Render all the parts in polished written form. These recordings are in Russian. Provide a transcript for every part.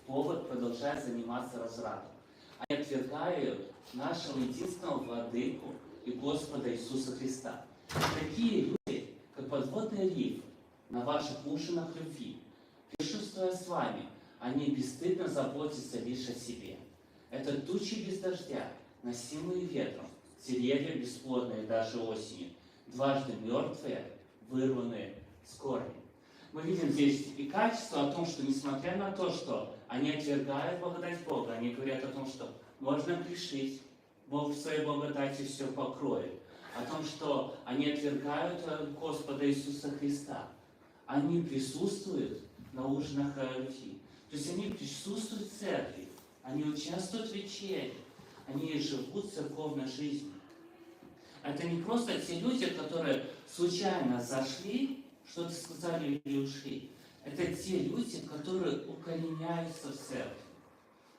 повод продолжать заниматься развратом. Они отвергают нашего единственного владыку и Господа Иисуса Христа. Такие люди, как подводные рифы на ваших ужинах любви, присутствуя с вами, они бесстыдно заботятся лишь о себе. Это тучи без дождя, носимые ветром, деревья бесплодные даже осенью, дважды мертвые, вырванные с корнем. Мы видим здесь и качество о том, что несмотря на то, что они отвергают благодать Бога, они говорят о том, что можно грешить, Бог в своей благодати все покроет. О том, что они отвергают Господа Иисуса Христа. Они присутствуют на ужинах любви. То есть они присутствуют в церкви, они участвуют в вечере, они живут церковной жизнью. Это не просто те люди, которые случайно зашли, что-то сказали и ушли. Это те люди, которые укореняются в церкви.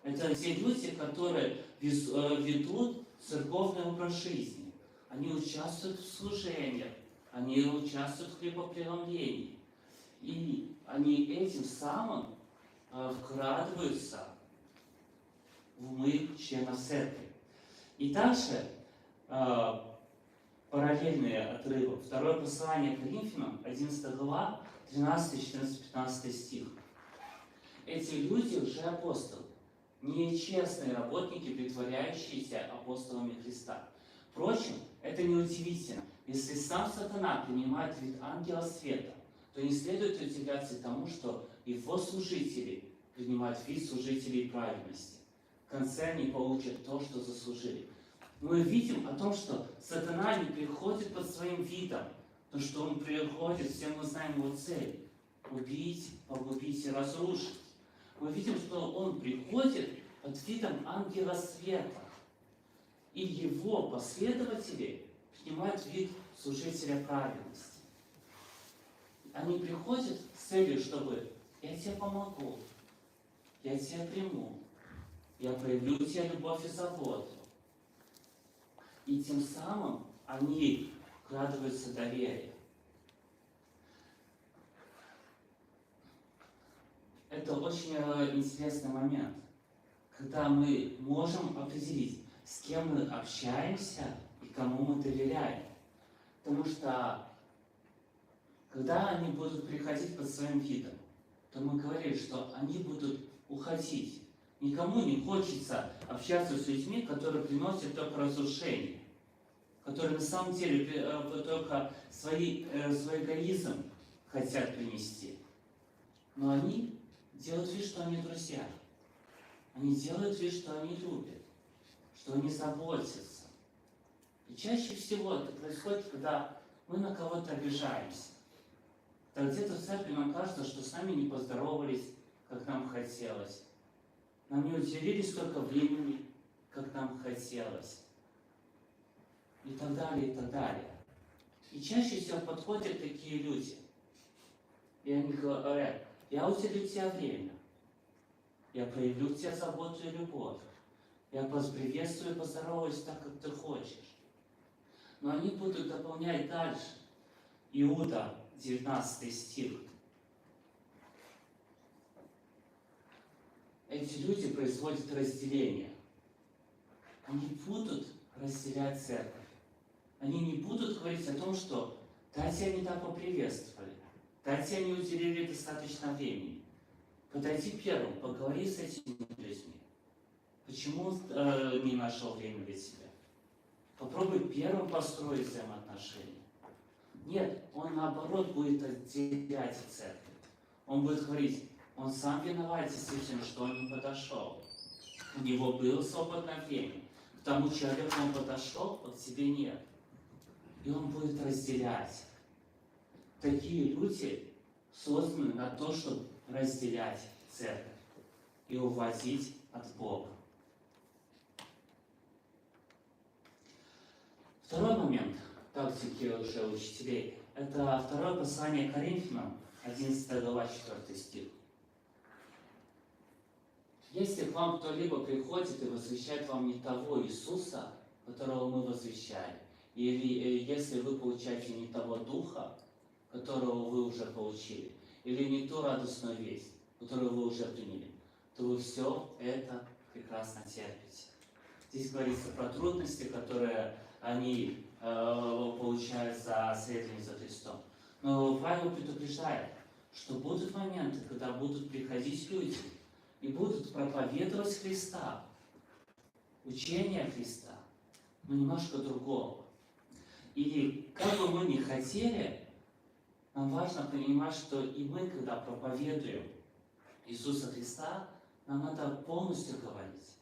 Это те люди, которые ведут церковный образ жизни. Они участвуют в служениях, они участвуют в хлебопреломлении. И они этим самым вкрадываются в умы членов церкви. И также параллельные отрывы. Второе послание Коринфянам, 11 глава, 13, 14, 15 стих. Эти люди лжеапостолы, нечестные работники, притворяющиеся апостолами Христа. Впрочем, это неудивительно. Если сам сатана принимает вид ангела света, то не следует удивляться тому, что его служители принимают вид служителей праведности. В конце они получат то, что заслужили. Мы видим о том, что сатана не приходит под своим видом, то, что он приходит, все мы знаем его цель – убить, погубить и разрушить. Мы видим, что он приходит под видом ангела света, и его последователи принимают вид служителя праведности. Они приходят с целью, чтобы я тебе помогу, я тебя приму, я проявлю тебе любовь и заботу. И тем самым они вкладываются в доверие. Это очень интересный момент, когда мы можем определить, с кем мы общаемся и кому мы доверяем. Потому что, когда они будут приходить под своим видом, то мы говорим, что они будут уходить. Никому не хочется общаться с людьми, которые приносят только разрушение, которые на самом деле только свой эгоизм хотят принести. Но они делают вид, что они друзья. Они делают вид, что они любят, что они заботятся. И чаще всего это происходит, когда мы на кого-то обижаемся. Когда где-то в церкви нам кажется, что с нами не поздоровались, как нам хотелось. Нам не уделили столько времени, как нам хотелось. И так далее, и так далее. И чаще всего подходят такие люди. И они говорят, я уделю тебе время. Я проявлю к тебе заботу и любовь. Я поприветствую и поздороваюсь так, как ты хочешь. Но они будут дополнять дальше. Иуда, 19 стих. Эти люди производят разделение. Они будут разделять церковь. Они не будут говорить о том, что да, тебя не так поприветствовали, да, тебя не уделили достаточно времени. Подойди первым, поговори с этими людьми. Почему не нашел время для себя? Попробуй первым построить взаимоотношения. Нет, он наоборот будет отделять от церкви. Он будет говорить, он сам виноват действительно, что он не подошел. У него было свободное время. К тому человеку он подошел, а к тебе нет. И он будет разделять. Такие люди созданы на то, чтобы разделять церковь и уводить от Бога. Второй момент тактики лжеучителей – это второе послание Коринфянам, 11 глава, 4 стих. Если к вам кто-либо приходит и возвещает вам не того Иисуса, которого мы возвещали, или если вы получаете не того Духа, которого вы уже получили, или не ту радостную весть, которую вы уже приняли, то вы все это прекрасно терпите. Здесь говорится про трудности, которые они получают за следование за Христом. Но Павел предупреждает, что будут моменты, когда будут приходить люди и будут проповедовать Христа, учение Христа, но немножко другого. И как бы мы ни хотели, нам важно понимать, что и мы, когда проповедуем Иисуса Христа, нам надо полностью говорить.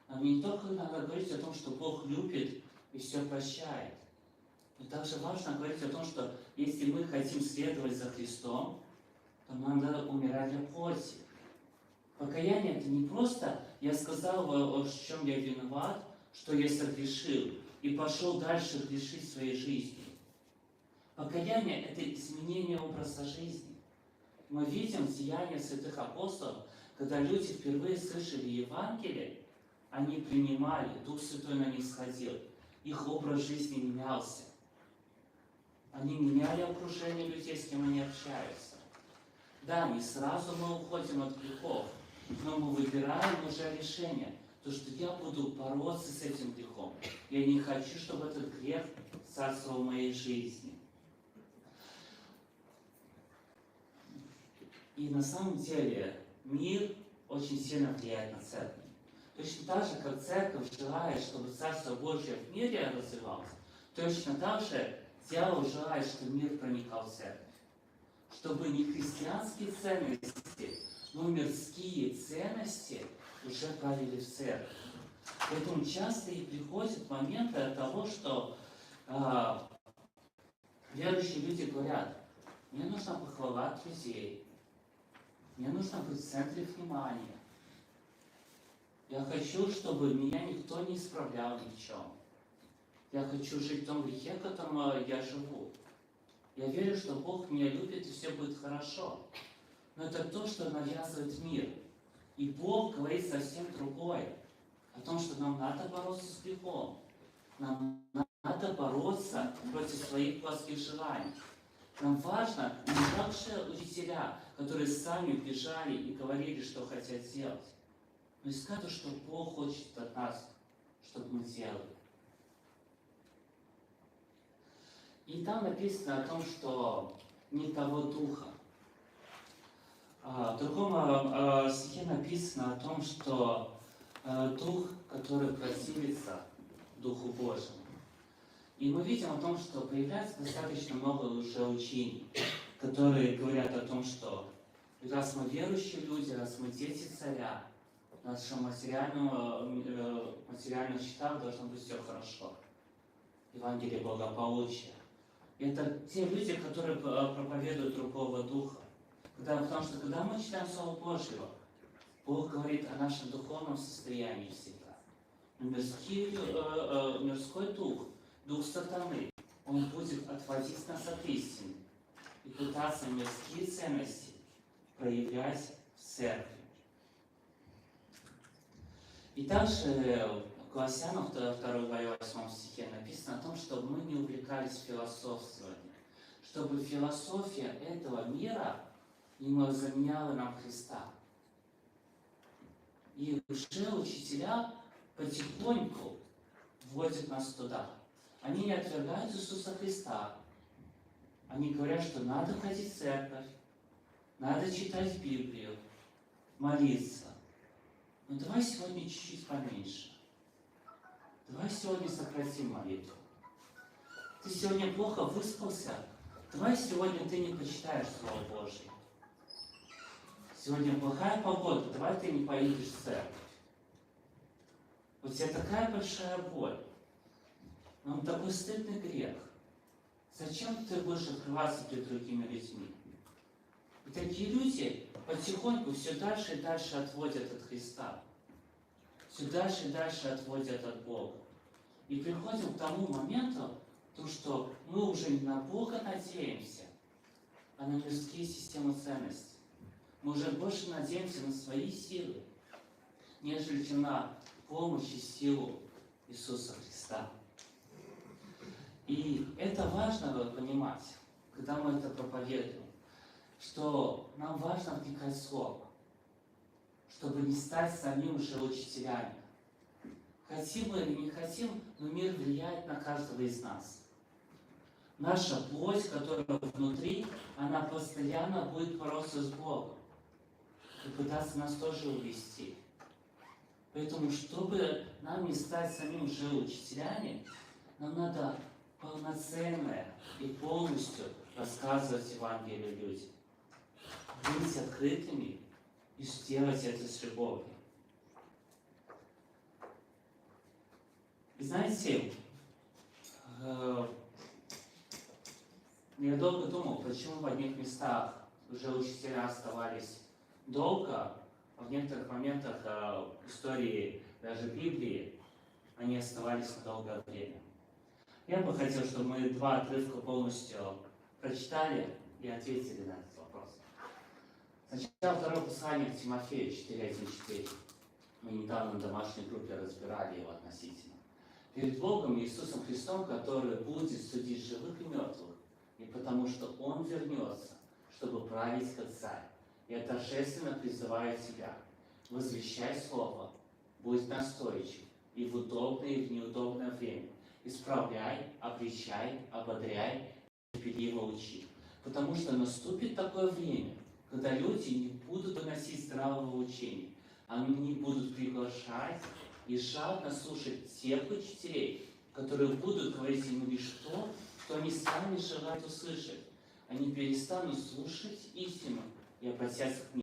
Нам не только надо говорить о том, что Бог любит и все прощает, но также важно говорить о том, что если мы хотим следовать за Христом, то нам надо умирать для плоти. Покаяние – это не просто «я сказал, в чем я виноват, что я согрешил, и пошел дальше грешить своей жизнью». Покаяние – это изменение образа жизни. Мы видим в деяниях святых апостолов, когда люди впервые слышали Евангелие, они принимали, Дух Святой на них сходил, их образ жизни менялся. Они меняли окружение людей, с кем они общаются. Да, не сразу мы уходим от грехов, но мы выбираем уже решение, то, что я буду бороться с этим грехом. Я не хочу, чтобы этот грех царствовал в моей жизни. И на самом деле мир очень сильно влияет на церковь. Точно так же, как церковь желает, чтобы Царство Божье в мире развивалось, точно так же дьявол желает, чтобы мир проникал в церковь. Чтобы не христианские ценности, но мирские ценности уже правили в церкви. Поэтому часто и приходят моменты от того, что верующие люди говорят: мне нужна похвала от друзей, мне нужно быть в центре внимания. Я хочу, чтобы меня никто не исправлял ни в чем. Я хочу жить в том грехе, в котором я живу. Я верю, что Бог меня любит и все будет хорошо. Но это то, что навязывает мир. И Бог говорит совсем другое. О том, что нам надо бороться с грехом. Нам надо бороться против своих плотских желаний. Нам важно не так же учителя, которые сами бежали и говорили, что хотят сделать, но искать то, что Бог хочет от нас, чтобы мы делали. И там написано о том, что не того духа. В другом стихе написано о том, что дух, который противится Духу Божьему. И мы видим о том, что появляется достаточно много лжеучений, которые говорят о том, что раз мы верующие люди, раз мы дети царя, в нашем материальных счетах должно быть все хорошо. Евангелие благополучия. Это те люди, которые проповедуют другого духа. Потому что когда мы читаем Слово Божьего, Бог говорит о нашем духовном состоянии всегда. Но мирской дух, дух сатаны, он будет отводить нас от истины и пытаться мирские ценности проявлять в церкви. И также в Колоссянам 2 главе 8 стихе написано о том, чтобы мы не увлекались философствованием, чтобы философия этого мира не заменяла нам Христа. И уже учителя потихоньку вводят нас туда. Они не отвергают Иисуса Христа. Они говорят, что надо ходить в церковь, надо читать Библию, молиться. Но давай сегодня чуть-чуть поменьше. Давай сегодня сократим молитву. Ты сегодня плохо выспался? Давай сегодня ты не почитаешь Слово Божье. Сегодня плохая погода, давай ты не поедешь в церковь. У тебя такая большая боль. Нам такой стыдный грех. Зачем ты будешь открываться перед другими людьми? И такие люди потихоньку все дальше и дальше отводят от Христа. Все дальше и дальше отводят от Бога. И приходим к тому моменту, что мы уже не на Бога надеемся, а на мирские системы ценностей. Мы уже больше надеемся на свои силы, нежели на помощь и силу Иисуса Христа. И это важно понимать, когда мы это проповедуем, что нам важно вникать в Слово, чтобы не стать самим же учителями. Хотим мы или не хотим, но мир влияет на каждого из нас. Наша плоть, которая внутри, она постоянно будет бороться с Богом и пытаться нас тоже увести. Поэтому, чтобы нам не стать самим же учителями, нам надо полноценно и полностью рассказывать Евангелие людям. Быть открытыми и сделать это с любовью. И знаете, я долго думал, почему в одних местах уже учителя оставались долго, а в некоторых моментах истории даже Библии они оставались на долгое время. Я бы хотел, чтобы мы два отрывка полностью прочитали и ответили на этот вопрос. Сначала второе послание к Тимофею 4:1-4. Мы недавно в домашней группе разбирали его относительно. Перед Богом и Иисусом Христом, который будет судить живых и мертвых, и потому что Он вернется, чтобы править как царь. Я торжественно призываю тебя, возвещай Слово, будь настойчив, и в удобное, и в неудобное время. Исправляй, обличай, ободряй, терпеливо учи. Потому что наступит такое время, когда люди не будут выносить здравого учения. Они будут приглашать и жадно слушать тех учителей, которые будут говорить им лишь то, что они сами желают услышать. Они перестанут слушать истину и обратятся к ней.